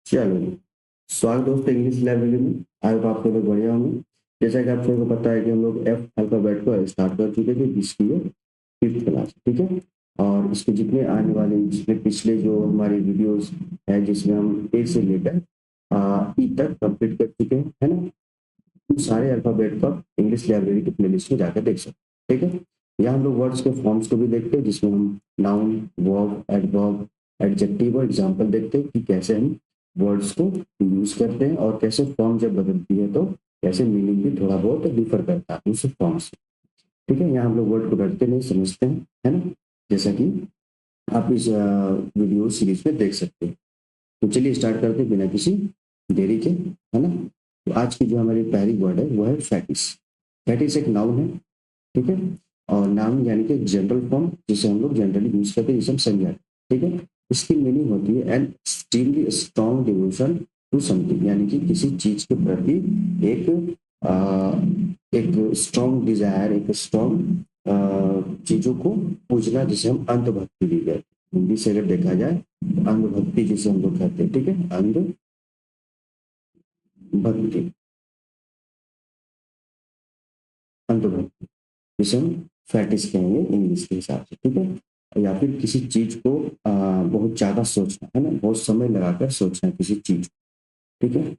चलो, स्वागत दोस्तों इंग्लिश लाइब्रेरी में। आई होप आप सब लोग बढ़िया होंगे। जैसा कि आप सबको पता है कि हम लोग एफ अल्फाबेट को स्टार्ट कर चुके थे, जिसकी ये फिफ्थ क्लास, ठीक है। और इसके जितने आने वाले, जितने पिछले जो हमारी वीडियोस है, जिसमें हम ए से लेकर ई तक कंप्लीट कर चुके हैं, है ना। उन सारे अल्फाबेट को आप इंग्लिश लाइब्रेरी की प्लेलिस्ट में जाकर देख सकते हैं, ठीक है। यहाँ हम लोग वर्ड्स के फॉर्म्स को भी देखते हैं, जिसमें हम नाउन, वर्ब, एडवर्ब, एडजेक्टिव और एग्जाम्पल देखते हैं कि कैसे हम वर्ड्स को यूज करते हैं और कैसे फॉर्म जब बदलती है तो कैसे मीनिंग भी थोड़ा बहुत डिफर करता है उस फॉर्म से, ठीक है। यहाँ हम लोग वर्ड को रटते नहीं, समझते हैं, है ना। जैसा कि आप इस वीडियो सीरीज में देख सकते हैं। तो चलिए स्टार्ट करते हैं बिना किसी देरी के, है ना। तो आज की जो हमारी पहली वर्ड है वो है फैटिस। फैटिस एक नाउन है, ठीक है। और नाउन यानी कि जनरल फॉर्म, जिसे हम लोग जनरली यूज करते हैं, जिसे हम संज्ञा, ठीक है। इसकी मीनिंग होती है an extremely strong devotion to something, यानी कि किसी चीज के प्रति एक एक स्ट्रॉन्ग डिजायर, एक स्ट्रॉन्ग चीजों को पूजना, जिसे हम अंधभक्ति भी कहते हैं। हिंदी से अगर देखा जाए तो अंधभक्ति जिसे हम लोग कहते हैं, ठीक है, अंधभक्ति, अंधभक्ति जिसे हम फैटिस कहेंगे इंग्लिश के हिसाब से, ठीक है। या फिर किसी चीज को बहुत ज्यादा सोचना, है ना, बहुत समय लगाकर सोचना किसी चीज, ठीक है।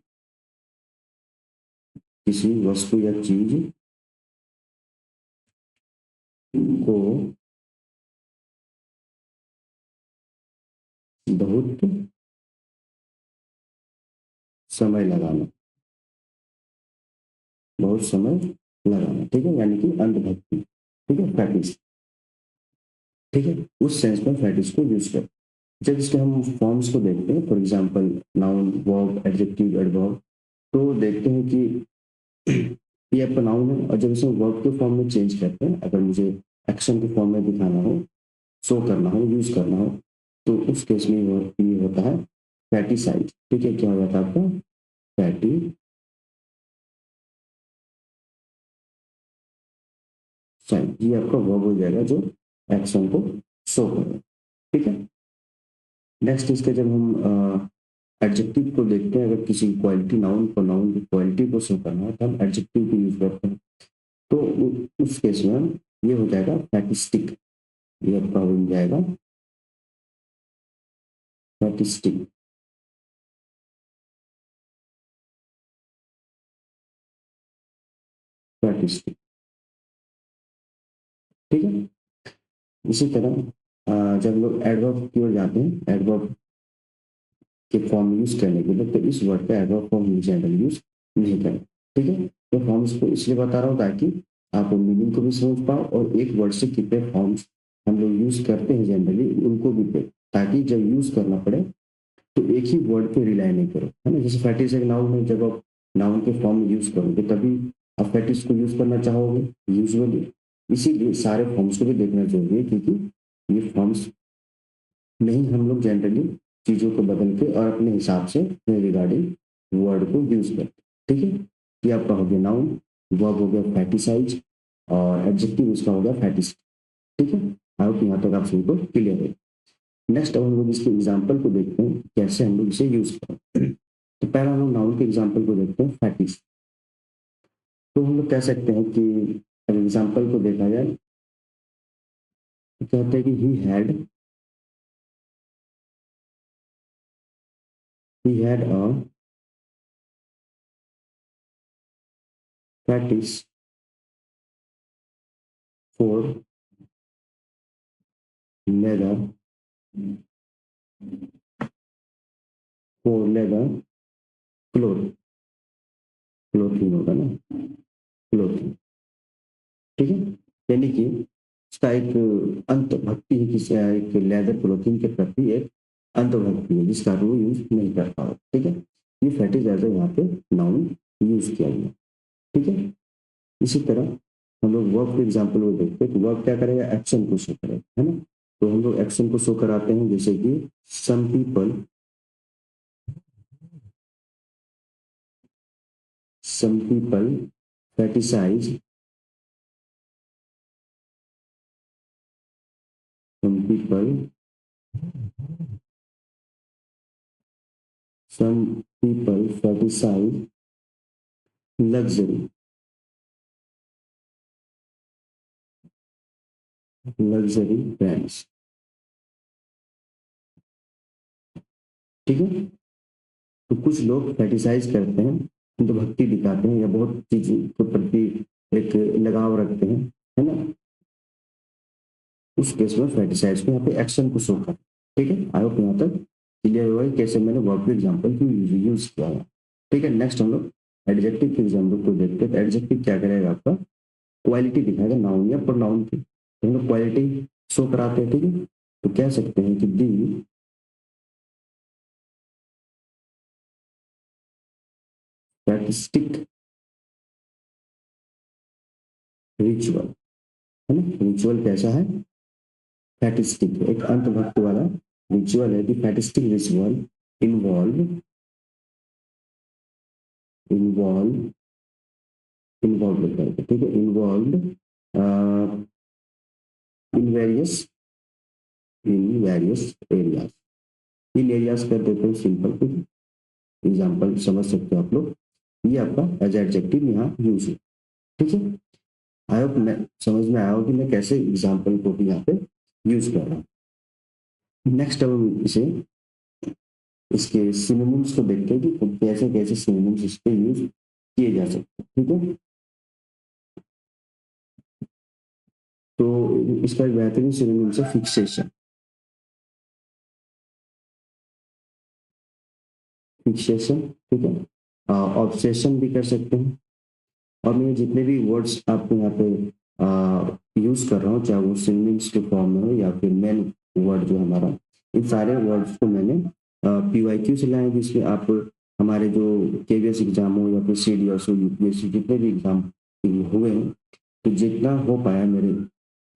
किसी वस्तु या चीज को बहुत समय लगाना, बहुत समय लगाना, ठीक है, यानी कि अंधभक्ति, ठीक है, प्रैक्टिस, ठीक है। उस सेंस में प्रैक्टिस को यूज कर, जब इसके हम फॉर्म्स को देखते हैं, for example noun, verb, adjective, adverb, तो देखते हैं कि ये आपका नाउन है, और जब इसे वर्ब के फॉर्म में चेंज करते हैं, अगर मुझे एक्शन के फॉर्म में दिखाना हो, शो करना हो, यूज करना हो, तो उस केस में ये होता है फैटिसाइड, ठीक है। क्या हो जाता है आपका फैटिसाइड, ये आपका वर्ब हो जाएगा जो एक्शन को शो करे, ठीक है। नेक्स्ट इसके जब हम एडजेक्टिव को देखते हैं, अगर किसी क्वालिटी, नाउन को, नाउन की क्वालिटी को शो करना है तो हम एडजेक्टिव को यूज करते हैं। तो उस केस में ये हो जाएगा फैटिस्टिक, ये आपका हो जाएगा फैटिस्टिक, फैटिस्टिक, ठीक है। इसी तरह जब लोग एडवर्ब की ओर जाते हैं, एडवर्ब के फॉर्म यूज करने के लिए, तो इस वर्ड का एडवर्ब फॉर्म जनरल यूज नहीं करें, ठीक है। तो फॉर्म्स को इसलिए बता रहा हूँ ताकि आप मीनिंग को भी समझ पाओ, और एक वर्ड से कितने फॉर्म्स हम लोग यूज करते हैं जनरली उनको भी पे, ताकि जब यूज करना पड़े तो एक ही वर्ड पे रिलाई नहीं करो, है ना। जैसे फैटिस एक नाउन है, जब आप नाउन के फॉर्म में यूज करोगे तभी आप फैटिस को यूज करना चाहोगे यूजुअली। इसीलिए सारे फॉर्म्स को भी देखना जरूरी है, क्योंकि ये फॉर्म्स में ही हम लोग जनरली चीजों को बदल के और अपने हिसाब से रिगार्डिंग वर्ड को यूज करते हैं, ठीक है। ये आपका हो गया नाउन, वर्ब हो गया फैटिसाइज, और एडजेक्टिव इसका हो गया फैटिस, ठीक है। आई होप यहाँ तक आप सभी को क्लियर है। नेक्स्ट अब हम लोग इसके एग्जाम्पल को देखते हैं, कैसे हम लोग इसे यूज करें। तो पहला हम लोग नाउन के एग्जाम्पल को देखते हैं, फैटिस। तो हम लोग कह सकते हैं कि अगर एग्जाम्पल को देखा जाए तो कहते हैं कि he had a fetish for leather, for leather cloth, clothing होगा ना, क्लोथिंग, ठीक है। यानी कि उसका एक अंत भक्ति है, किसी एक लेदर क्लोथिंग के प्रति एक अंत भक्ति है, जिसका वो यूज नहीं कर पा रहा, ठीक है। ये फैटिस एज यहाँ पे नाउन यूज किया गया, ठीक है। इसी तरह हम लोग वर्ब के एग्जाम्पल में देखते हैं कि वर्ब क्या करेगा, एक्शन को शो करेगा, है ना। तो हम लोग एक्शन को शो कराते हैं, जैसे कि some people, some people fetishize, some people some people fetishize luxury brands। ठीक है, तो कुछ लोग फेटिसाइज करते हैं, तो भक्ति दिखाते हैं या बहुत चीज के प्रति एक लगाव रखते हैं, है ना, उस केस में फेटिसाइज को यहाँ पे एक्शन को शो कर। ठीक है, आई होप यहाँ तक क्लियर हुआ है कैसे मैंने वर्ब के एग्जाम्पल को यूज किया है। ठीक है, नेक्स्ट हम लोग एडजेक्टिव के एग्जाम्पल को देखते हैं। एडजेक्टिव क्या करेगा, आपका क्वालिटी दिखाएगा नाउन या प्रोनाउन की। तो हम लोग क्वालिटी शो कराते हैं। ठीक है, तो कह सकते हैं कि दी स्टैटिस्टिक रिचुअल, है ना, रिचुअल कैसा है, फैटिस्टिक, एक अंतभक्त वाला रिचुअल है। The fetishistic ritual involve involve involve करके, ठीक है, involve in various areas. In areas कर देते हैं सिंपल, एग्जाम्पल समझ सकते हो आप लोग। ये आपका एज एडजेक्टिव यहाँ यूज है। ठीक है, आई होप मैं समझ में आया हो कि मैं कैसे एग्जाम्पल को भी यहाँ पे यूज कर रहा हूँ। नेक्स्ट अब हम इसे इसके सिनोनिम्स को देखते हैं कि कैसे कैसे सिनोनिम्स इस पे यूज किए जा सकते हैं। ठीक है, तो इसका एक बेहतरीन सिनोनिम्स है फिक्सेशन। फिक्सेशन, ठीक है, ऑब्सेशन भी कर सकते हैं। और मैं जितने भी वर्ड्स आपको यहाँ पे यूज कर रहा हूँ, चाहे वो सिनोनिम्स के फॉर्म में हो या फिर मेन वर्ड जो हमारा, इन सारे वर्ड्स को मैंने PYQ से लाए, जिसमें आप हमारे जो KVS एग्जाम हो या फिर CDS हो, UPSC जितने भी एग्जाम हुए हैं, तो जितना हो पाया मेरे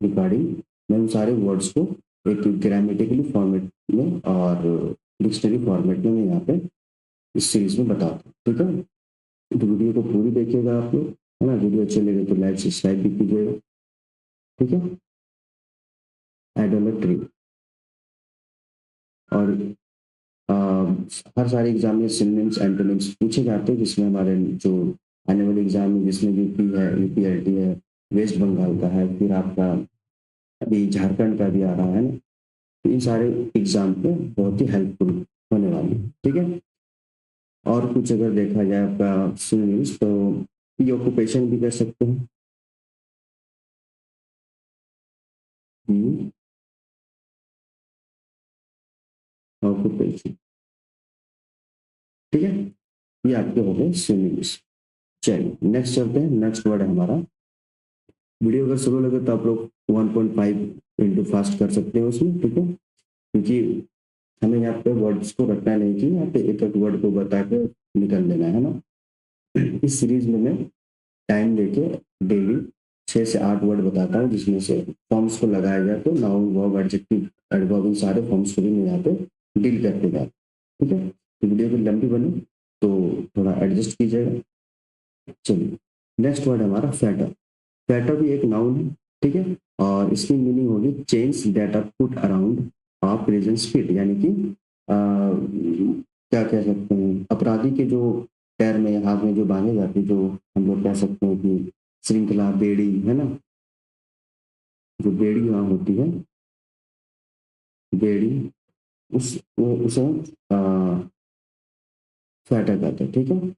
रिगार्डिंग, मैं उन सारे वर्ड्स को एक ग्रामेटिकली फॉर्मेट में और डिक्शनरी फॉर्मेट में मैं यहाँ पे इस सीरीज में बताता हूँ। ठीक है, तो वीडियो को पूरी देखिएगा आप लोग, है ना। वीडियो अच्छे लगे तो लाइक सब्सक्राइब भी कीजिएगा। ठीक है, आइडोलेट्री, और आ, हर सारे एग्जाम में सिनोनिम्स एंटोनिम्स पूछे जाते हैं, जिसमें हमारे जो आने वाले एग्जाम में, जिसमें यूपी है, UPLT है, वेस्ट बंगाल का है, फिर आपका अभी झारखंड का भी आ रहा है ना, तो इन सारे एग्जाम पे बहुत ही हेल्पफुल होने वाली है। ठीक है, और कुछ अगर देखा जाए आपका सिनोनिम्स, तो ये ऑक्यूपेशन भी कर सकते हैं, ऑक्यूपेशन। ठीक है, ये आपके हो गए सिनोनिम्स। चलिए नेक्स्ट चलते हैं। नेक्स्ट वर्ड है हमारा, वीडियो अगर स्लो लगे तो आप लोग 1.5 इंटू फास्ट कर सकते हो उसमें। ठीक है, क्योंकि हमें यहाँ पे वर्ड्स को रखना नहीं कि यहाँ पे एक एक वर्ड को बता के निकल लेना है ना। इस सीरीज में मैं टाइम लेके डेली 6 से 8 वर्ड बताता हूँ, जिसमें से फॉर्म्स को लगाया जाए तो नाउन वर्ब एडजेक्टिव एडवर्ब, इन सारे फॉर्म्स को भी मैं यहाँ पे डील करते जाता हूँ। ठीक है, तो वीडियो भी लंबी बनी तो थोड़ा एडजस्ट कीजिएगा। चलिए नेक्स्ट वर्ड है हमारा फैटर। फैटर भी एक नाउन है। ठीक है, और इसकी मीनिंग होगी chains that are put around a prison feet, यानी कि क्या कह सकते हैं, अपराधी के जो पैर में हाथ में जो बांधे जाते हैं, जो हम लोग कह सकते हैं कि श्रृंखला बेड़ी, है ना, जो बेड़ी वहां होती है, बेड़ी, उसे फैटर कहते हैं। ठीक है,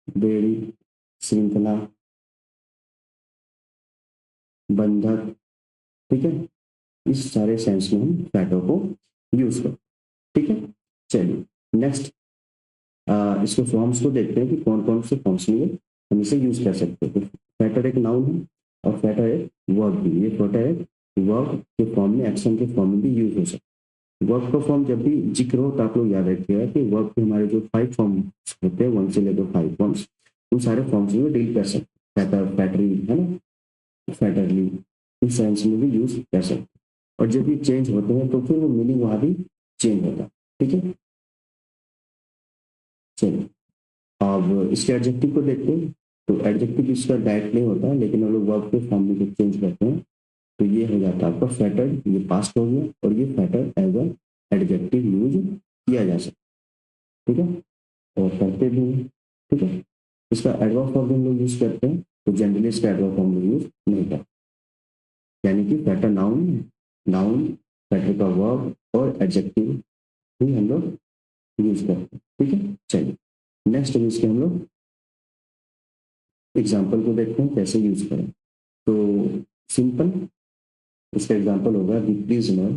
बेड़ी, श्रृंखला, बंधक, ठीक है, इस सारे सेंस में हम फैटर को यूज करते हैं। ठीक है, चलिए नेक्स्ट इसके फॉर्म्स को देखते हैं कि कौन कौन से फॉर्म्स में हम इसे यूज कर सकते हैं। तो फैटर एक नाउन है और फैटर एक वर्ब भी। ये फैटर एक वर्ब के फॉर्म में, एक्शन के फॉर्म में भी यूज हो सकता है। वर्ब का फॉर्म जब भी जिक्र हो तो आप लोग याद रखिएगा कि वर्ब के हमारे जो 5 फॉर्म्स होते हैं, 1 से लेकर 5 फॉर्म्स, उन सारे फॉर्म्स में डील कर सकते हैं। फैटर, फैटरी, है ना, फैटरली, इन सेंस में भी यूज कर सकते हैं। और जब भी चेंज होते हैं तो फिर वो मीनिंग वहां भी चेंज होता है। ठीक है, चलिए अब इसके एडजेक्टिव को देखते हैं। तो एडजेक्टिव इसका डायरेक्ट नहीं होता है, लेकिन हम लोग वर्ब के फॉर्म में जब चेंज करते हैं तो ये हो जाता है आपका फैटर्ड, ये पास्ट हो गया, और ये फैटर्ड एज अ एडजेक्टिव यूज किया जा सकता है, ठीक है, और करते भी हैं, ठीक है। इसका एडवर्ब फॉर्म हम लोग यूज करते हैं, तो जनरली इसका एडवर्ब फॉर्म लोग यूज नहीं करते, यानी कि फैटर नाउन, नाउन फैटर का वर्ब और एडजेक्टिव भी हम लोग यूज करते हैं, ठीक है। चलिए नेक्स्ट इसके हम लोग एग्जाम्पल को देखते हैं कैसे यूज करें। तो सिंपल, इसका एग्जाम्पल होगा द प्रिजनर,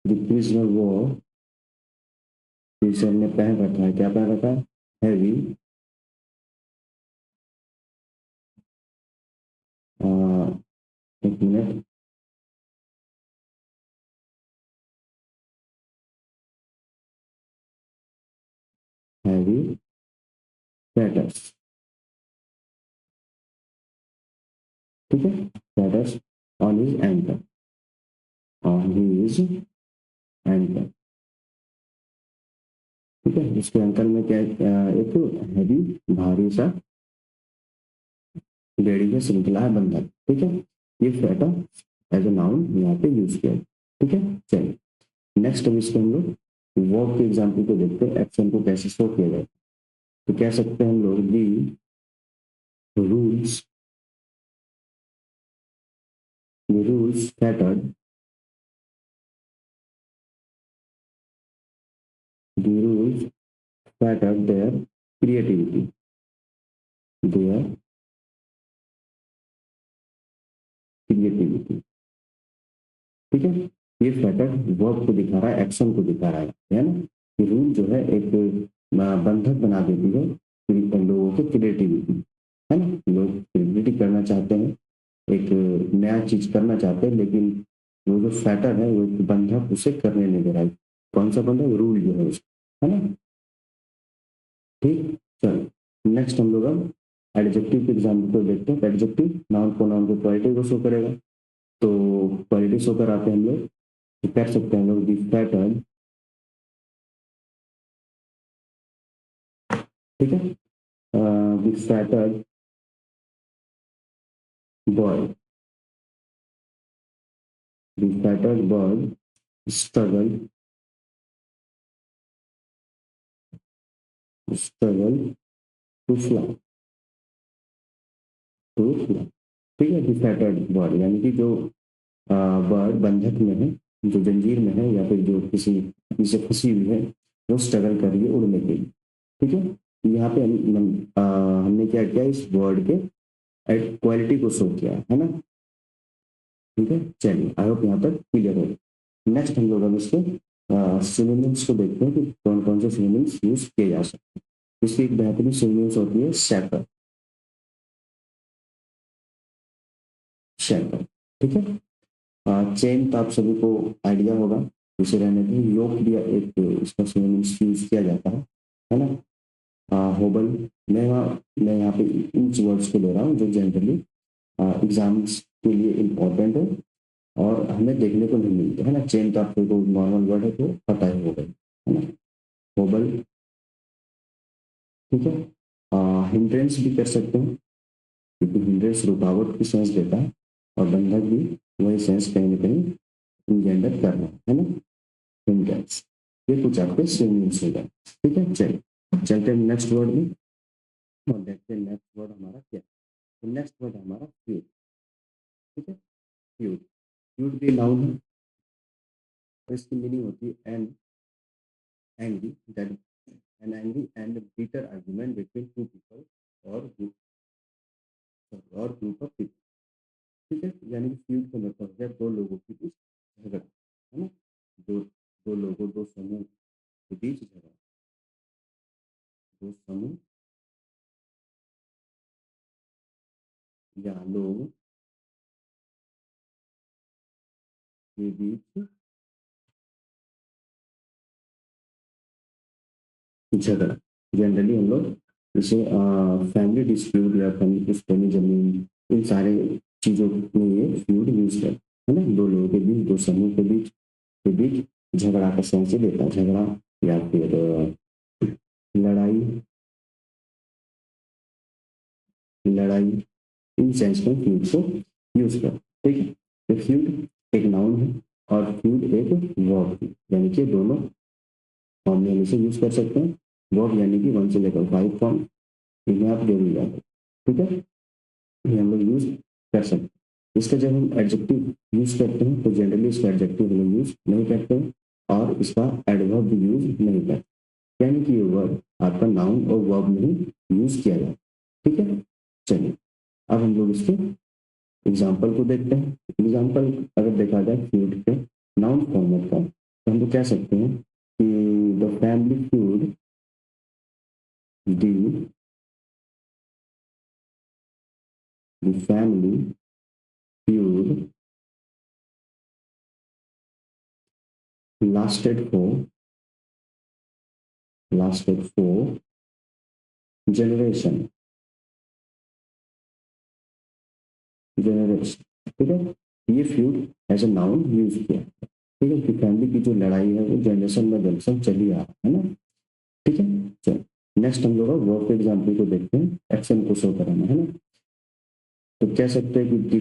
द प्रिजनर वो प्रिजनर ने पहन रखा है, क्या पहन रखा है, हैवी एक मिनट, हैवी feathers, ठीक है, feathers on his ankle, on his ankle, ठीक है। इसके अंकल में क्या एक हैवी भारी सा बेड़ी का श्रृंखला है बंधन, ठीक है। ये फेटर एज ए नाउन यहाँ पे यूज किया, ठीक है। चलिए नेक्स्ट हम इसके हम लोग वर्ब के एग्जाम्पल को देखते हैं, एक्शन को कैसे शो किया जाए। तो कह सकते हैं हम लोग दी rules, the rules fettered, the rules fettered their creativity, their creativity, ठीक है। ये फैक्टर वर्ब को दिखा रहा है, एक्शन को दिखा रहा है ना। ये रूल जो है एक बंधक बना देती है लोगों की क्रिएटिविटी, है ना। लोग क्रिएटिविटी करना चाहते हैं, एक नया चीज करना चाहते हैं, लेकिन वो जो फैक्टर है वो एक बंधक उसे करने नहीं दे रहा है। कौन सा बंधक, रूल जो है उसका, है ना। ठीक, चलो नेक्स्ट हम लोग अब एडजेक्टिव के एग्जाम्पल को देखते हैं। एडजेक्टिव नाउन को क्वालिटी को शो करेगा, तो क्वालिटी शो कराते हैं हम लोग, तो कर सकते हैं हम लोग दी पैटर्न, ठीक है, the pattern boy, the pattern boy struggle, struggle to fly, to fly, ठीक है। दी पैटर्न बॉय यानी कि जो बर्ड बंधक में है, जो जंजीर में है, या फिर जो किसी से फंसी हुई है, वो स्ट्रगल कर रही है उड़ने के लिए, ठीक है। यहाँ पे हमने क्या किया, इस वर्ड के क्वालिटी को शो किया है ना, ठीक है। चलिए आई होप यहाँ तक क्लियर हो। नेक्स्ट हम लोग अब इसके सिनोनिम्स को देखते हैं कि कौन कौन से सिनोनिम्स यूज किए जा सकते हैं। इसकी एक बेहतरीन सिनोनिम्स होती है शैकर, शैकर, ठीक है। चेन तो आप सभी को आइडिया होगा, इसे रहने के योग भी एक इसका सिनोनिम्स यूज किया जाता है ना। होबल, मैं यहाँ पे इन वर्ड्स को ले रहा हूँ जो जनरली एग्जाम्स के लिए इम्पोर्टेंट है और हमें देखने को नहीं मिलते, है ना। चेन तो आपको नॉर्मल वर्ड है तो पता ही होगा, है ना। होबल, ठीक है। हिंड्रेंस भी कर सकते हैं, क्योंकि हिंड्रेंस रुकावट की सेंस देता है, और बंधक भी वही सेंस कहीं ना कहीं इंजेंडर कर रहा है ना। हिंड्रेंस, ये कुछ आपके सिनोनिम्स हो गए, ठीक है। चलिए चलते हैं नेक्स्ट वर्ड में और देखते हैं नेक्स्ट वर्ड हमारा क्या है। तो नेक्स्ट वर्ड हमारा फ्यूड, ठीक है। फ्यूड, फ्यूड भी नाउन है, और इसकी मीनिंग होती है an angry that an angry and bitter argument between two people or group of people, ठीक है। यानी कि फ्यूड का मतलब है दो लोगों के बीच झगड़ा, है ना। दो दो लोगों, दो समूह के बीच झगड़ा, दो समूह या लोग के बीच झगड़ा। जनरली हम लोग जैसे फैमिली डिस्प्यूट या फैमिली पुश्तैनी जमीन, इन सारे चीजों में ये फ्यूड यूज है ना। दो लोगों के बीच, दो समूह के बीच झगड़ा का सेंस देता है, झगड़ा या फिर लड़ाई, लड़ाई, इन सेंस में फ्यूड को यूज कर, ठीक है। तो फ्यूड एक नाउन है और फ्यूड एक वर्ब है, यानी कि दोनों फॉर्म में इसे यूज कर सकते हैं। वर्ब यानी कि 1 से लेकर 5 फॉर्म, इन्हें आप जोड़ लिया, ठीक है, ये हम लोग यूज कर सकते हैं। इसका जब हम एडजेक्टिव यूज करते हैं तो जनरली इसका एडजेक्टिव हम लोग यूज नहीं करते हैं और इसका एडवर्ब भी यूज नहीं करते, यानी कि ये वर्ड आपका नाउन और वर्ब में ही यूज किया जाए, ठीक है। चलिए अब हम लोग इसके एग्जाम्पल को देखते हैं। एग्जाम्पल अगर देखा जाए फ्यूड के नाउन फॉर्मेट का, तो हम लोग कह सकते हैं कि द फैमिली फ्यूड, द family feud lasted for generation, ठीक है। ये feud as a noun use किया, ठीक है, कि फैमिली की जो लड़ाई है वो जनरेशन में जनरेशन चली आ रहा है ना, ठीक है। चलो नेक्स्ट हम लोग वर्ब के एग्जाम्पल को देखते हैं, एक्शन को शो कराना है ना। तो कह सकते हैं कि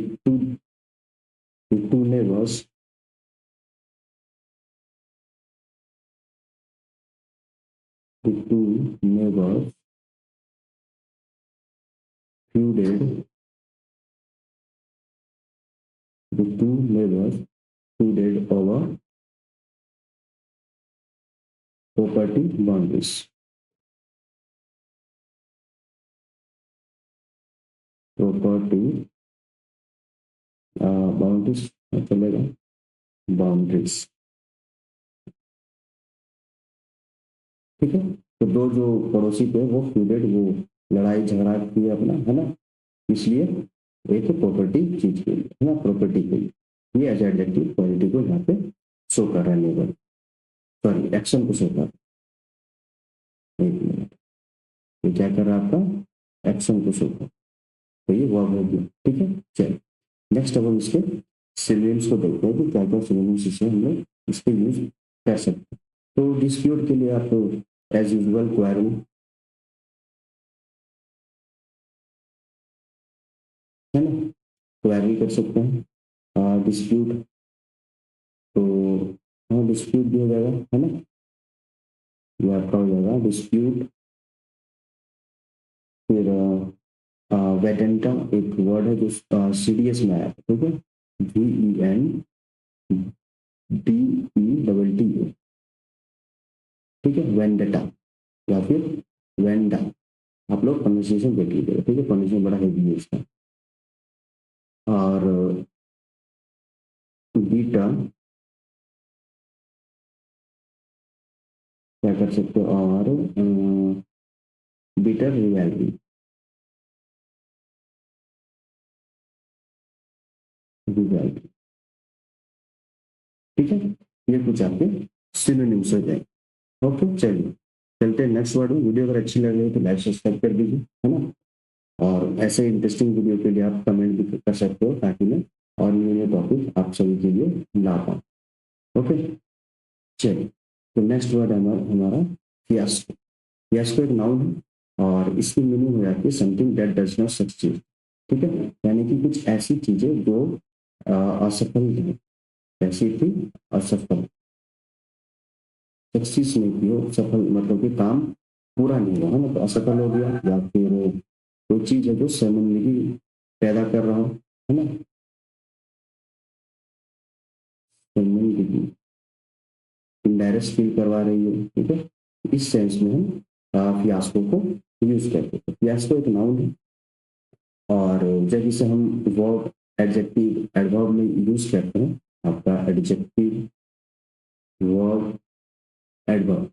the two neighbors the two neighbors feuded the two neighbors feuded over property boundaries, property boundaries चलेगा, बाउंड्रीज, ठीक है। तो दो जो पड़ोसी थे वो फ्यूडेड, वो लड़ाई झगड़ा किए अपना, है ना, इसलिए एक प्रॉपर्टी चीज के लिए, है ना, प्रॉपर्टी के लिए ये एज एडजेक्टिव क्वालिटी को यहाँ पे शो कर रहा है, नेबर, सॉरी एक्शन को शो कर रहा है। एक मिनट, ये क्या कर रहा है आपका, एक्शन को शो कर, तो ये वर्ब हो गया, ठीक है। चलिए नेक्स्ट अब हम इसके सिनोनिम्स को देखते हैं कि क्या क्या सिनोनिम्स इसे हम लोग इसके यूज कर सकते हैं। तो डिस्प्यूट के लिए आप एज यूजुअल क्वेरी, है ना, क्वेरी कर सकते हैं। डिस्प्यूट, तो हाँ डिस्प्यूट भी हो जाएगा, है ना, ये आपका हो जाएगा डिस्प्यूट। फिर वेडेंटा एक वर्ड है जो सीडीएस में आया, ठीक है, VENDETA, ठीक है, वेंडेटा या फिर वेंडा, आप लोग प्रोनाउंसिएशन देख लीजिएगा, ठीक है, प्रोनाउंसिएशन बड़ा हेवी है इसका। और बीटा क्या कर सकते हो, और बिटर रियलिटी, रियलिटी, ठीक है, ये कुछ आपके सिनोनिम्स हो जाएंगे। ओके चलिए चलते हैं नेक्स्ट वर्ड में। वीडियो अगर अच्छी लग रही है तो लाइक सब्सक्राइब कर दीजिए, है ना, और ऐसे इंटरेस्टिंग वीडियो के लिए आप कमेंट भी कर सकते हो ताकि मैं और न्यू न्यू टॉपिक आप सभी के लिए ला पाऊँ। ओके चलिए, तो नेक्स्ट वर्ड है हमारा हमारा फियास्को। फियास्को एक नाउन है और इसकी मीनिंग हो जाती है something that does not succeed, ठीक है, यानी कि कुछ ऐसी चीजें जो असफल है, ऐसी थी असफल, सक्सीस नहीं की हो, सफल मतलब कि काम पूरा नहीं हुआ, है ना, तो असफल हो गया, या फिर कोई चीज है जो शर्मिंदगी पैदा कर रहा हो, है ना, शर्मिंदगी, एम्बैरेस फील करवा रही है, ठीक है, इस सेंस में हम फियास्को को यूज करते हैं। फियास्को एक नाउन है और जब इसे हम वर्ब, एडजेक्टिव, एडवर्ब में यूज करते हैं, आपका एडजेक्टिव, वर्ब, एडवर्ब,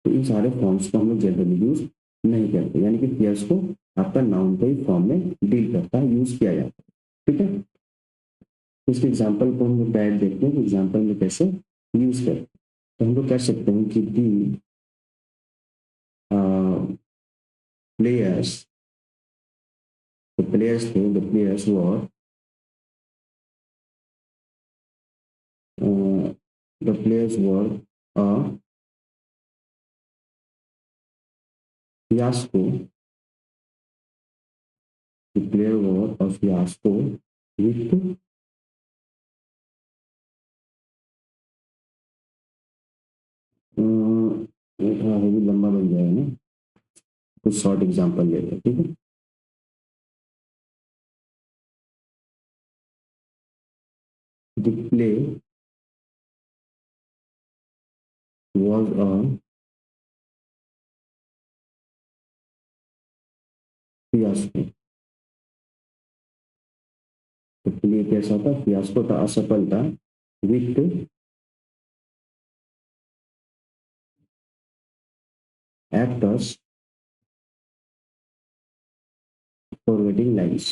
तो इन सारे फॉर्म्स को हम लोग जनरली यूज नहीं करते, यानी कि फियास्को आपका नाउन के ही फॉर्म में डील करता है, यूज किया जाता है, ठीक है। इसके एग्जाम्पल को हम लोग डायरेक्ट देखते हैं कि एग्जाम्पल में कैसे यूज करते हैं। तो हम लोग कह सकते हैं कि the players, the players were the players were a fiasco The player war or fiasco with ये थोड़ा हेवी लंबा बन जाएगा ना, कुछ शॉर्ट एग्जांपल ले लो, ठीक है। The play was a fiasco। तो प्ले कैसा था, फियास्को था, असफल था, विथ एक्टर्स फॉरवर्डिंग लाइन्स।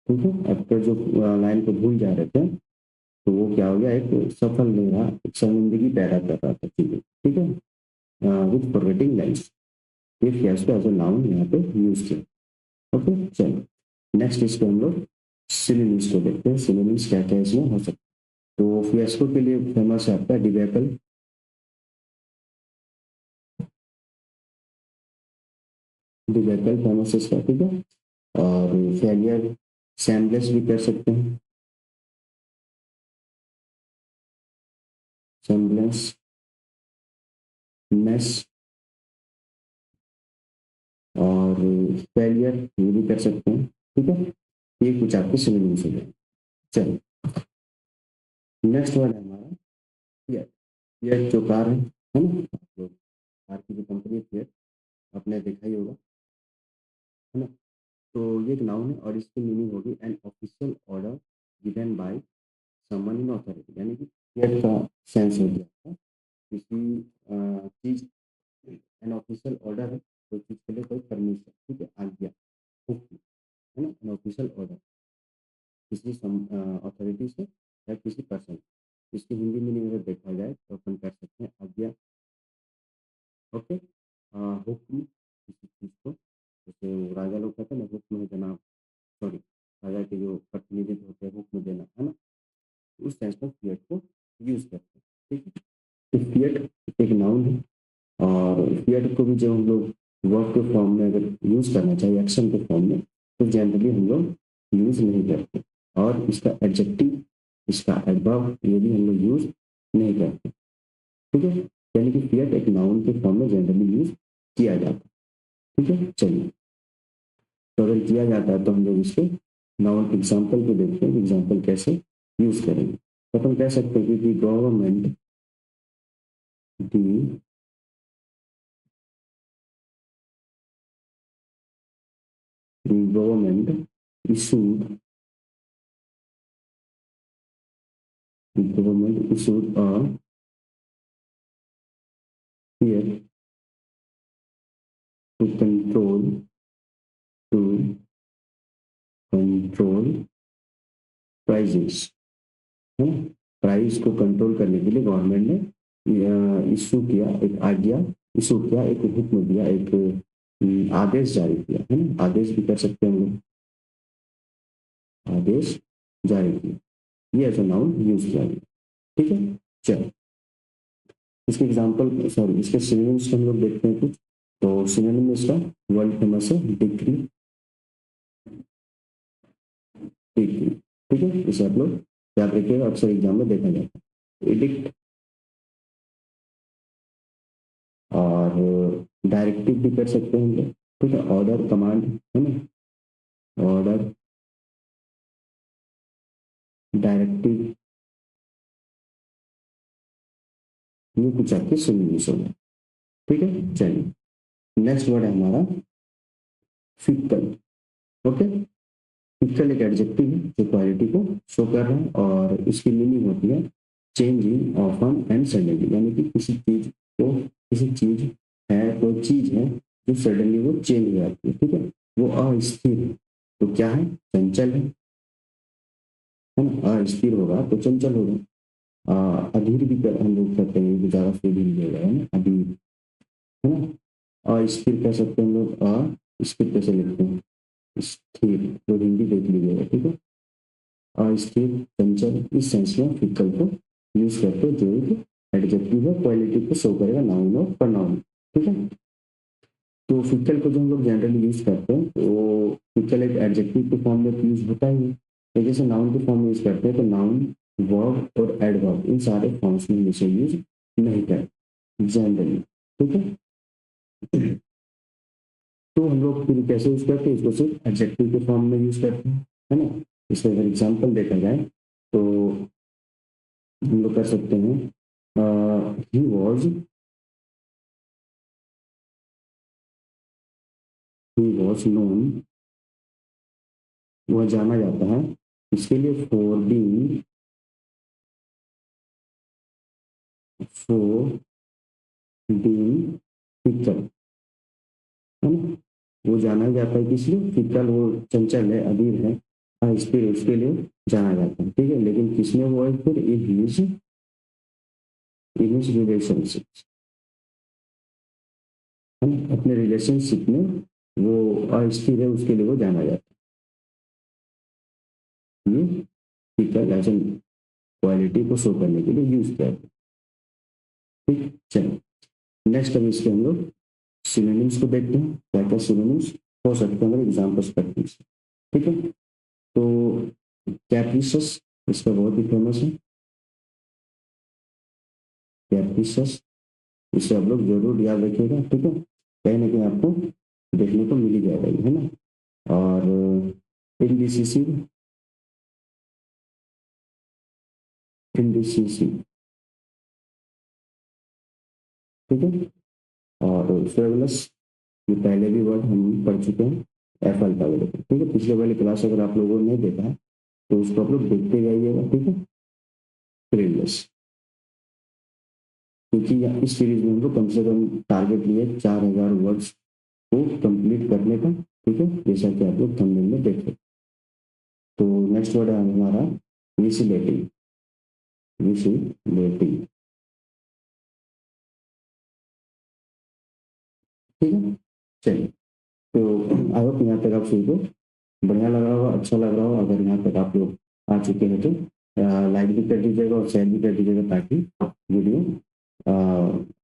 ठीक है, एक्टर जो लाइन को भूल जा रहे थे, तो वो क्या हो गया, एक सफल नहीं रहा, एक शर्मिंदगी पैदा कर रहा था चीजें, ठीक है, विथ फॉरवर्डिंग लाइन्स। ये फियास्को एज ए नाउन यहाँ पे यूज किया। ओके, चलो नेक्स्ट इसको हम लोग सिनोनिम्स को देखते हैं, सिनोनिम्स क्या क्या इसमें हो सकता है। तो फियास्को के लिए फेमस है आपका डिबेकल, डिबेकल फेमस है इसका, ठीक है। और फेलियर सैमलेस भी कर सकते हैं, सेम्बलेंस, मेस और फेलियर ये भी कर सकते हैं, ठीक है। ये कुछ आपके सिनोनिम्स हो गए। चलो नेक्स्ट वर्ड है हमारा फिएट। फिएट जो कार है ना, आप लोग कार की जो कंपनी है फिएट, आपने देखा ही होगा, है ना। तो ये एक नाउन है और इसकी मीनिंग होगी an official order given by someone in authority, यानी कि फिएट का सेंस हो गया किसी चीज, एन ऑफिशियल ऑर्डर है कोई चीज के लिए कोई परमिशन, ठीक है, आज्ञा, हुक्म, है ना, एन ऑफिशियल ऑर्डर किसी अथॉरिटी से या किसी पर्सन। इसकी हिंदी मीनिंग अगर देखा जाए तो अपन कर सकते हैं आज्ञा। ओके, हुक्म किसी चीज को, जैसे वो राजा लोग कहते हैं ना, हुक्म है जनाब, सॉरी, राजा के जो प्रतिनिधित्व होते हैं, हुक्म देना, है ना, तो उस सेंस में फिएट को यूज करते हैं, ठीक है। तो फिएट एक नाउन है और फिएट को भी जब हम लोग वर्ब के फॉर्म में अगर यूज करना चाहिए, एक्शन के फॉर्म में, तो जनरली हम लोग यूज नहीं करते। और इसका एडजेक्टिव, इसका एडवर्ब, ये भी हम लोग यूज नहीं करते, ठीक है। यानी कि फिएट एक नाउन के फॉर्म में जनरली यूज किया जाता है, ठीक है। चलिए, तो अगर किया जाता है तो हम लोग इसके नाउन एग्जाम्पल को देखते हैं, एग्जाम्पल कैसे यूज करेंगे। तो अपन कह सकते हैं कि government the government issued the government issued a fear to to control prices, है, प्राइस को कंट्रोल करने के लिए गवर्नमेंट ने इशू किया, एक आज्ञा इशू किया, एक हुक्म दिया, एक आदेश जारी किया, है ना, आदेश भी कर सकते हैं हम लोग, आदेश जारी किया, ये एज अ नाउन यूज किया गया, ठीक है। चलो इसके एग्जांपल, सॉरी, इसके सिनोनिम्स हम लोग देखते हैं कुछ। तो सिनोनिम में इसका वर्ल्ड फेमस है डिक्री, डिक्री, ठीक है, इसे आप लोग याद रखिएगा, अक्सर एग्जाम में देखा जाता है। एडिक्ट और डायरेक्टिव भी कर सकते हैं हम लोग, ठीक है, ऑर्डर, कमांड, है ना, ऑर्डर, डायरेक्टिव, ये कुछ आपके सिनोनिम्स हो गए, ठीक है। चलिए नेक्स्ट वर्ड है हमारा फिक्कल। ओके, फिक्कल एक एडजेक्टिव है जो क्वालिटी को शो कर रहा है और इसकी मीनिंग होती है चेंजिंग ऑफन एंड सडनली, यानी कि किसी चीज को, किसी चीज है, कोई चीज है जो सडनली वो चेंज हो जाती है, ठीक है, वो अस्थिर है, तो क्या है, चंचल है ना, अस्थिर होगा तो चंचल होगा। अधीर भी कर हम लोग कहते हैं कि ज्यादा फील नहीं होगा, है ना, अधीर, है ना। अस्थिर कह सकते हैं हम लोग, अस्थिर कैसे लिखते हैं, स्थिर, तो हिंदी देख लीजिएगा, ठीक है। अस्थिर, चंचल, इस सेंस में फिक्कल को यूज करते हैं, जो एक एडजेक्टिव है, क्वालिटी को शो करेगा, नाउन और प्रोनाउन, ठीक है। तो फिकल को जो हम लोग जनरली यूज करते हैं तो फिकल एक एडजेक्टिव के फॉर्म में यूज होता ही है। तो जैसे नाउन के फॉर्म में यूज करते हैं तो नाउन, वर्ब और एडवर्ब इन सारे फॉर्म्स में इसे यूज नहीं करते जनरली। ठीक है। तो हम लोग फिर कैसे यूज करते हैं, इसको सिर्फ एडजेक्टिव के फॉर्म में यूज करते हैं, है ना। इसका अगर एग्जाम्पल देखा जाए तो हम लोग कर सकते हैं ही वॉज नोन, वह जाना जाता है इसके लिए फॉर बीइंग फिकल, है ना। वो जाना जाता है किस लिए, फिकल, वो चंचल है, अधीर है, अस्थिर, उसके लिए जाना जाता है। ठीक है, लेकिन किसमें वो है फिर इन हिज रिलेशनशिप, है ना, अपने रिलेशनशिप में वो अस्थिर है, उसके लिए वो जाना जाता है। ये फिकल एज एन क्वालिटी को शो करने के लिए यूज किया जाता है। ठीक, चलिए नेक्स्ट अब इसके हम लोग सिनोनिम्स को देखते हैं, क्या क्या सिनोनिम्स हो सकते हैं अगर एग्जाम पर्सपेक्टिव से। ठीक है, तो कैप्रिसस इसका बहुत ही फेमस है, कैप्रिसस, इसे आप लोग जरूर याद रखिएगा। ठीक है, कहीं ना कहीं आपको देखने को मिल ही जाएगा ये, है ना। और इंडिसिसिव, इंडिसिसिव, ठीक है। और फ्रेवलस, ये पहले भी वर्ड हम पढ़ चुके हैं, एफ अल्फा वाले को। ठीक है, पिछले वाली क्लास अगर आप लोगों ने नहीं देखा है तो उसको आप लोग देखते जाइएगा। ठीक है, फ्रेवलस, क्योंकि इस सीरीज में हम लोग कम से कम टारगेट लिए 4000 वर्ड्स को कंप्लीट करने का। ठीक है, जैसा कि आप लोग थंबनेल में देख सकते। तो नेक्स्ट वर्ड है हमारा विसिलेटिंग, विसिलेटिंग। ठीक है, चलिए, तो आई होप यहाँ तक आप सभी को बढ़िया लग रहा होगा, अच्छा लग रहा होगा। अगर यहाँ तक आप लोग आ चुके हैं तो लाइक भी कर दीजिएगा और शेयर भी कर दीजिएगा ताकि वीडियो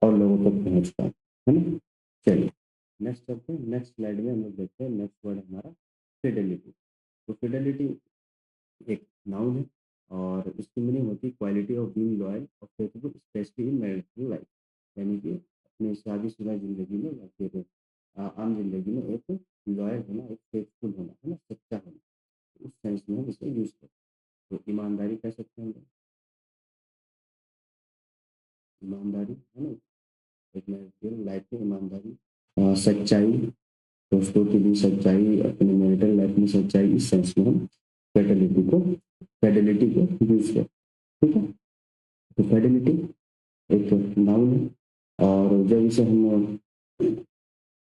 और लोगों तक पहुँच पाए, है ना। चलिए नेक्स्ट चलते हैं, नेक्स्ट स्लाइड में हम लोग देखते हैं नेक्स्ट वर्ड हमारा फिडेलिटी। तो फिडेलिटी एक नाउन है और इसकी मीनिंग होती है क्वालिटी ऑफ बीइंग लॉयल और faithful specially in marital life, यानी कि अपनी शादीशुदा जिंदगी में या फिर आम जिंदगी में एक लॉयल होना, एक फेथफुल होना, है ना, सच्चा होना, उस सेंस में हम इसे यूज करते हैं। तो ईमानदारी कह सकते हैं हम लोग, ईमानदारी, है ना, एक मैरिटल लाइफ में ईमानदारी, सच्चाई, दोस्तों के लिए सच्चाई, अपने मैरिटल लाइफ में सच्चाई, इस सेंस में हम फेडेलिटी को यूज करते हैं। ठीक है, तो फेडेलिटी एक नाउन है और जब इसे हम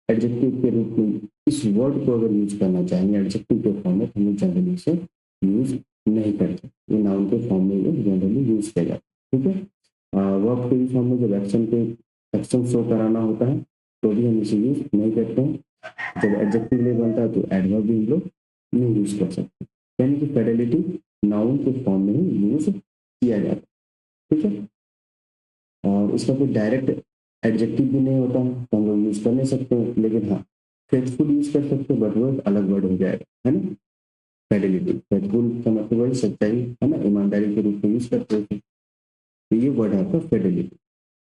एडजेक्टिव के रूप में इस वर्ड को अगर यूज करना चाहेंगे एडजेक्टिव के फॉर्म में, हम जनरली इसे यूज नहीं करते, ये नाउन के फॉर्म में ये जनरली यूज किया जाता है। ठीक है, वर्ब के फॉर्म में जब एक्शन शो कराना होता है तो भी हम इसे यूज नहीं करते हैं। जब एडजेक्टिव नहीं बनता है तो एडवर्ब भी हम लोग नहीं यूज कर सकते, यानी कि फेडेलिटी नाउन के फॉर्म में ही यूज किया जाता है। ठीक है, और इसका कोई डायरेक्ट एडजेक्टिव भी नहीं होता है तो हम लोग यूज कर नहीं सकते हैं, लेकिन हाँ फेथफुल यूज कर सकते हैं, बट वो एक अलग वर्ड हो जाएगा, है ना। फेडिलिटी, फेथफुल का मतलब वही सच्चाई, है ना, ईमानदारी के रूप में यूज करते हैं, तो ये वर्ड है आपका फेडिलिटी।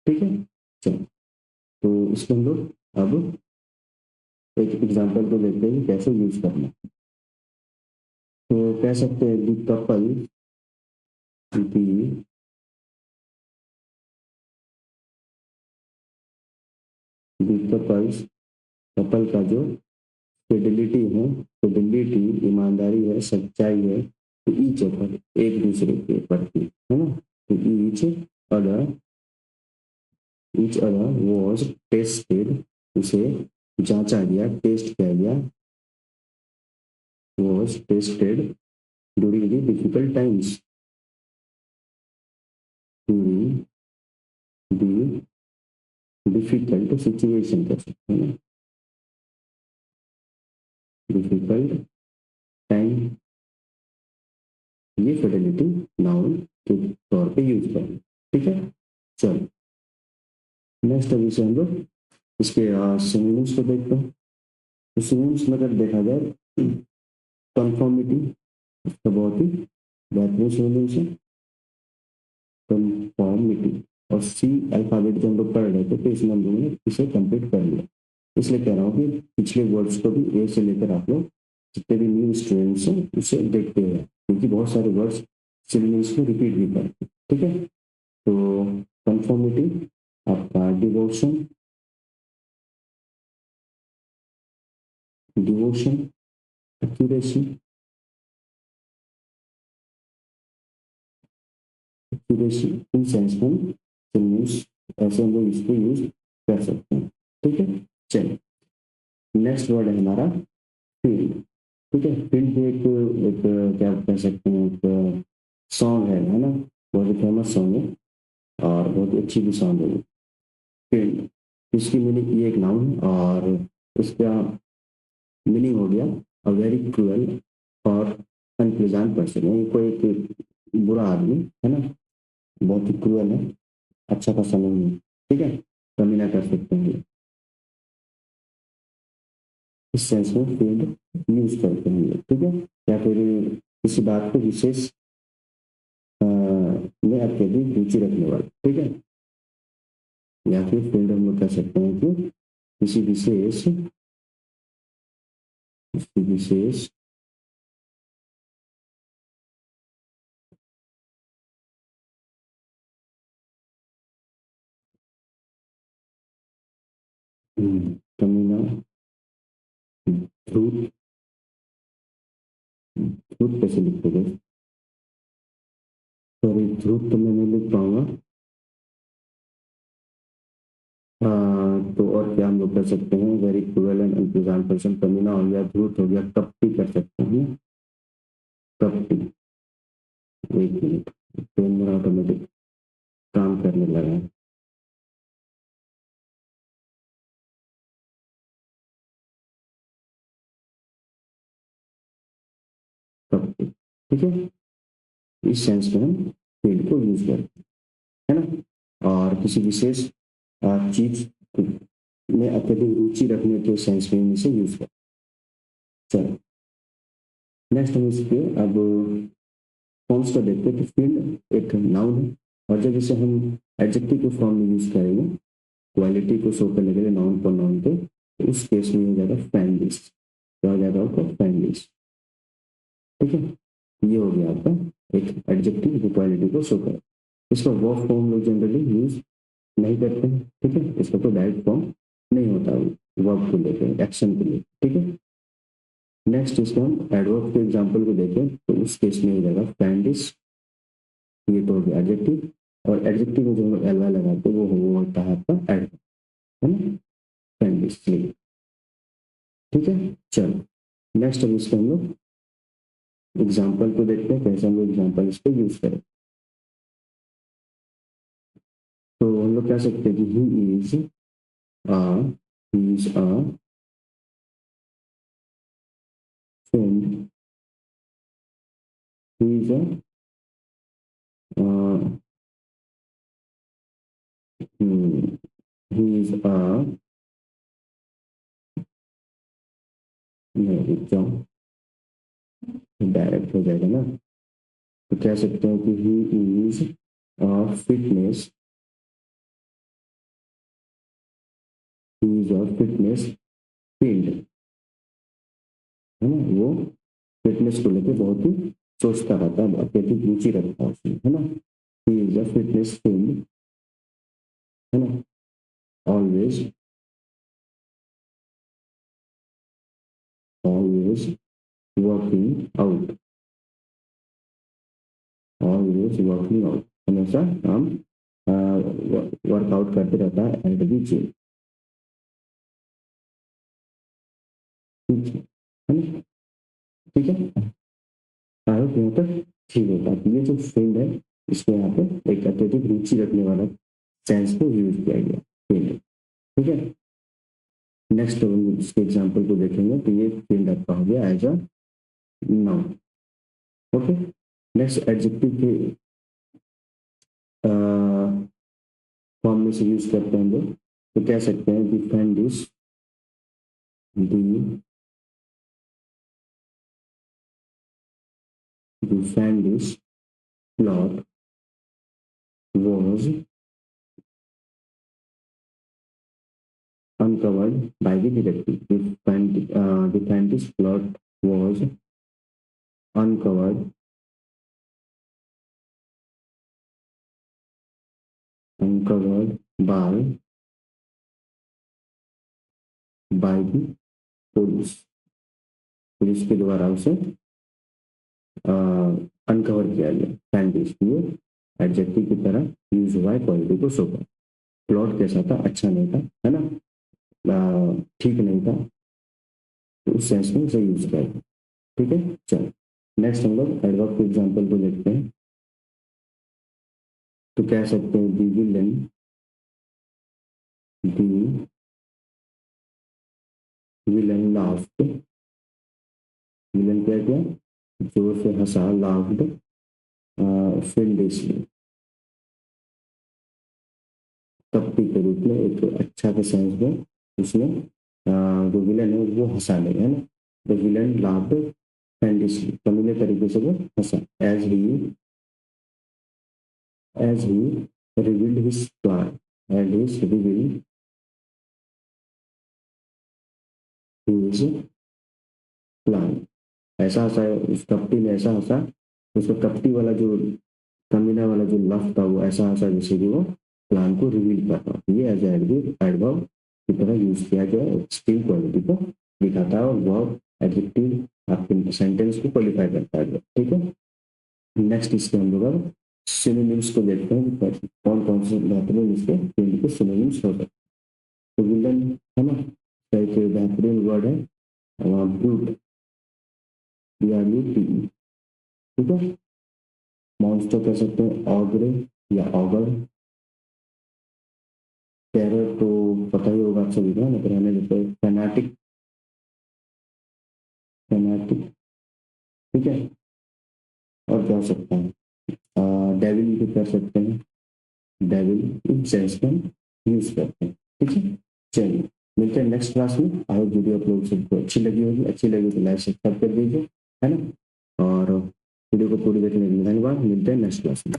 ठीक है, चलो, तो इसको हम लोग अब एक एग्जाम्पल को देखते हैं कि कैसे यूज करना है। तो कह सकते हैं दी कपल, दी दी कपल्स, कपल का जो फिडिलिटी है, फिडिलिटी ईमानदारी है, सच्चाई है, तो ईच अदर एक दूसरे के प्रति, है ना। तो other each other was tested, उसे जांचा गया, टेस्ट किया गया, was tested during the difficult times, during the difficult situation कर सकते हैं ना, डिफिकल्ट टाइम, ये फिडेलिटी नाउन के तौर पे यूज करें। ठीक है, चलो नेक्स्ट अभी से हम लोग इसके सिनोनिम्स को देखते हैं। तो सिनोनिम्स में अगर देखा जाए कंफर्मिटी, इसका बहुत ही बेहतरीन सिनोनिम्स है कंफर्मिटी। और सी अल्फाबेट जो हम लोग पढ़ रहे थे तो इसमें हम लोगों ने इसे कंप्लीट कर लिया। इसलिए कह रहा हूँ कि पिछले वर्ड्स को भी ए से लेकर आप लोग जितने भी न्यू स्टूडेंट्स हैं उसे देखते हुए, क्योंकि बहुत सारे वर्ड्स सिनोनिम्स में रिपीट भी करते हैं। ठीक है, तो कंफर्मिटी, आपका devotion, devotion, accuracy, accuracy, in sense में सिनोनिम्स ऐसे हम लोग इसको यूज कर सकते हैं। ठीक है, चलिए नेक्स्ट वर्ड है हमारा फील्ड। ठीक है, फील्ड भी एक एक क्या कह सकते हैं, एक सॉन्ग है ना, बहुत ही फेमस सॉन्ग है और बहुत ही अच्छी भी सॉन्ग है फील्ड। इसकी मीनिंग ये एक नाउन है और इसका मीनिंग हो गया अ वेरी क्रूअल और अनप्लेजेंट पर्सन, यानी कोई एक बुरा आदमी है ना, बहुत ही क्रूअल है, अच्छा खासा नहीं है। ठीक है, कमी ना कर सकते हैं, इस सेंस में फील्ड यूज करते हैं। ठीक है, या फिर किसी बात को विशेष में अत्यधिक रुचि रखने वाला। ठीक है, या फिर फील्ड हम लोग कह सकते हैं कि किसी विशेष किसी विशेष कमीना, ध्रुव, ध्रुव कैसे लिखते गए, सॉरी ध्रुव तो मैं नहीं लिख पाऊंगा। तो और क्या हम लोग कर सकते हैं, very cruel and unpleasant person, कमीना हो गया, ध्रुव हो गया, कपटी कर सकते हैं, कपटी। एक मिनट, पेन मेरा ऑटोमेटिक काम करने लगा है। कपटी, ठीक है, इस सेंस में हम फील्ड को यूज करते हैं, है ना। और किसी विशेष चीज में अत्यधिक रुचि रखने के सेंस में इसे यूज करते हैं। चलो नेक्स्ट हम इसके अब फॉर्म्स को देखते हैं। तो फील्ड एक नाउन है और जब इसे हम एडजेक्टिव के फॉर्म में यूज करेंगे क्वालिटी को शो करने के लिए नाउन प्रोनाउन पे, तो उस केस में हो जाएगा फ्रेंडलीस। क्या हो जाएगा आपका, फ्रेंडलीस। ठीक है, ये हो गया आपका एक एडजेक्टिव जो क्वालिटी को शो करे। इसका वर्ब फॉर्म लोग जनरली यूज नहीं करते हैं। ठीक है, इसका तो डायरेक्ट फॉर्म नहीं होता वर्ब को लेकर, एक्शन के लिए। ठीक है, नेक्स्ट इसको हम एडवर्ब के एग्जांपल को देखें तो उस केस में हो जाएगा फ्रेंडलिस, ये तो हो गया एडजेक्टिव। और एडजेक्टिव में जो हम एल वाई लगाते हैं वो होता है आपका एडवर्ब, है ना, फ्रेंडलिस। ठीक है, चलो नेक्स्ट अब इसको हम लोग एग्जाम्पल को देखते हैं, कैसे हम लोग एग्जाम्पल इस पर यूज करें। तो हम लोग कह सकते हैं कि he is a friend, he is a he is a नहीं रुक जाओ, डायरेक्ट हो जाएगा ना। तो कह सकते हैं कि he is a fitness, he is a fitness field, है ना। वो फिटनेस को लेकर बहुत ही सोचता रहता है, अत्यधिक रुचि रखता है उसमें, है ना। He is a fitness field, है ना, always always working out, always working out, हमेशा काम वर्कआउट करते रहता है एट द जिम। ठीक है ना, ठीक है, आई होप यहाँ तक ठीक होगा। तो ये जो फील्ड है इसको यहाँ पे एक अत्यधिक रुचि रखने वाला सेंस को यूज किया गया फील्ड। ठीक है, नेक्स्ट हम इसके एग्जाम्पल को देखेंगे तो ये फील्ड आपका हो गया as a noun. Okay, next adjective के फॉर्म में से यूज करते हैं हम लोग, तो कह सकते हैं कि this the Fandish plot was uncovered by the detective. The Fandish plot was uncovered by the police के द्वारा उसे अनकवर किया गया। फैंडिश ये एडजेक्टिव की तरह यूज हुआ है क्वालिटी को शो कर। प्लॉट कैसा था? अच्छा नहीं था, है ना, ठीक नहीं था, तो उस सेंस में उसे यूज किया गया। ठीक है, चलो नेक्स्ट हम लोग एडवर्ब के एग्जांपल को देखते हैं। तो कह सकते हैं दी विलन लाफ्ड। विलन क्या किया? जोर से हंसा, लाफ्ड फिल्डिशली, कपटी के रूप में, एक अच्छा के सेंस में उसने जो विलन है वो हंसा नहीं, है ना। द विलन लाफ्ड फिल्डिशली, कमीने तरीके से वो हंसा। As he revealed his plan, and his revealed his plan. ऐसा हंसा, उस कपटी ने ऐसा हंसा, उसका कपटी वाला जो कमीना वाला जो लफ था वो ऐसा हंसा जैसे कि वो प्लान को रिवील कर रहा। ये एज एडवर्ब की तरह यूज किया गया, स्टिल क्वालिटी को दिखाता है और वर्ब एडजेक्टिव आपके सेंटेंस को क्वालिफाई करता है। ठीक है, नेक्स्ट इसके हम लोग अब सिनोनिम्स को देखते हैं, कौन कौन से बेहतरीन इसके फील्ड के सिनोनिम्स हो सकते हैं। तो विलन, है ना, एक बेहतरीन वर्ड है ब्रूट, ठीक है। मॉन्स्टर कह सकते हैं ऑग्रे या ऑगर। टेरर तो पता ही होगा आप सभी को, मतलब रहने देते हैं। फैनाटिक, ठीक है। और क्या हो सकता है? डेविल भी कर सकते हैं, डेविल इन सेंस में यूज करते हैं। ठीक है, चलिए मिलते हैं नेक्स्ट क्लास में। आई होप वीडियो आप लोग सबको अच्छी लगी होगी। अच्छी लगी तो लाइक सब्सक्राइब कर दीजिए, है ना। और वीडियो को पूरी देखने के लिए धन्यवाद। मिलते हैं नेक्स्ट क्लास में।